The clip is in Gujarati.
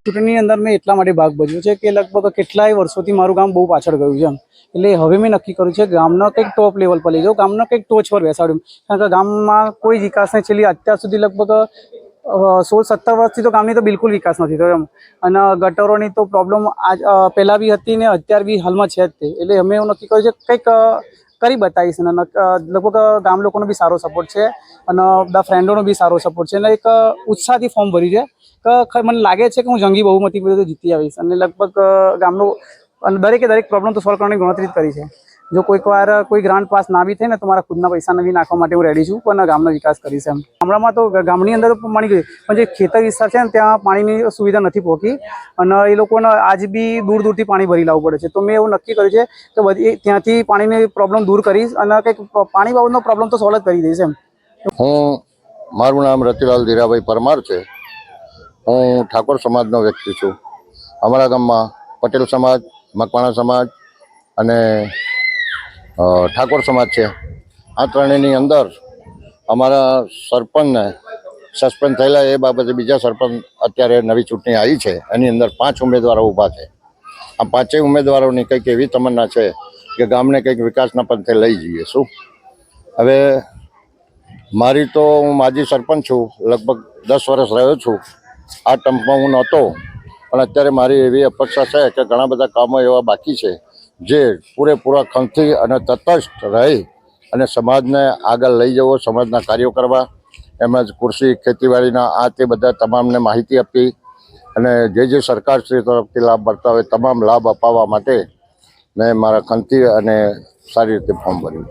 ચૂંટણીની અંદર મેં એટલા માટે ભાગ ભજવ્યો છે કે લગભગ કેટલાય વર્ષોથી મારું ગામ બહુ પાછળ ગયું છે એટલે હવે મેં નક્કી કર્યું છે ગામનો કંઈક ટોપ લેવલ પર લઈ જાઉં, ગામનો કંઈક ટોચ પર બેસાડ્યું, કારણ કે ગામમાં કોઈ વિકાસ નહીં. છેલ્લી અત્યાર સુધી લગભગ 16-17 વર્ષથી તો ગામની તો બિલકુલ વિકાસ નથી થયો એમ. અને ગટરોની તો પ્રોબ્લેમ પહેલાં બી હતી ને અત્યારે બી હાલમાં છે જ તે. એટલે અમે એવું નક્કી કર્યું છે કંઈક કરી બતાવીશ ને લગભગ ગામ લોકોનો બી સારો સપોર્ટ છે અને બધા ફ્રેન્ડોનો બી સારો સપોર્ટ છે અને એક ઉત્સાહથી ફોર્મ ભર્યું છે કે મને લાગે છે કે હું જંગી બહુમતી બધું જીતી આવીશ અને લગભગ ગામનો અને દરેક પ્રોબ્લેમ તો સોલ્વ કરવાની ગણતરી જ કરી છે. જો કોઈક વાર કોઈ ગ્રાન્ટ પાસ ના બી થાય ને તો મારા ખુદના પૈસાને બી નાખવા માટે હું રેડી છું, પણ ગામનો વિકાસ કરીશ એમ. ગામડામાં તો ગામની અંદર તો મળી ગયું, પણ જે ખેતર વિસ્તાર છે ને ત્યાં પાણીની સુવિધા નથી પહોંચી અને એ લોકોને આજ બી દૂરથી પાણી ભરી લાવવું પડે છે. તો મેં એવું નક્કી કર્યું છે કે બધી ત્યાંથી પાણીની પ્રોબ્લેમ દૂર કરીશ અને કંઈક પાણી બાબતનો પ્રોબ્લેમ તો સોલ્વ જ કરી દઈશ એમ. મારું નામ રતિલાલ ધીરાભાઈ પરમાર છે. હું ઠાકોર સમાજનો વ્યક્તિ છું. અમારા ગામમાં પટેલ સમાજ, મકવાણા સમાજ અને ઠાકોર સમાજ છે. આ ત્રણેયની અંદર અમારા સરપંચને સસ્પેન્ડ થયેલા એ બાબતે બીજા સરપંચ અત્યારે નવી ચૂંટણી આવી છે, એની અંદર 5 ઉમેદવારો ઊભા છે. આ 5 ઉમેદવારોની કંઈક એવી તમન્ના છે કે ગામને કંઈક વિકાસના પંથે લઈ જઈએ. શું હવે મારી તો હું માજી સરપંચ છું, લગભગ 10 વર્ષ રહ્યો છું. આ ટર્મમાં હું નહોતો, પણ અત્યારે મારી એવી અપેક્ષા છે કે ઘણા બધા કામો એવા બાકી છે જે પૂરેપૂરા ખંતથી અને તટસ્થ રહી અને સમાજને આગળ લઈ જવો, સમાજના કાર્યો કરવા, એમજ કૃષિ ખેતીવાડીના આ તે બધા તમામને માહિતી આપી અને જે સરકારશ્રી તરફથી લાભ મળતા હોય તમામ લાભ અપાવવા માટે મેં મારા ખંતથી અને સારી રીતે ફોર્મ ભર્યું.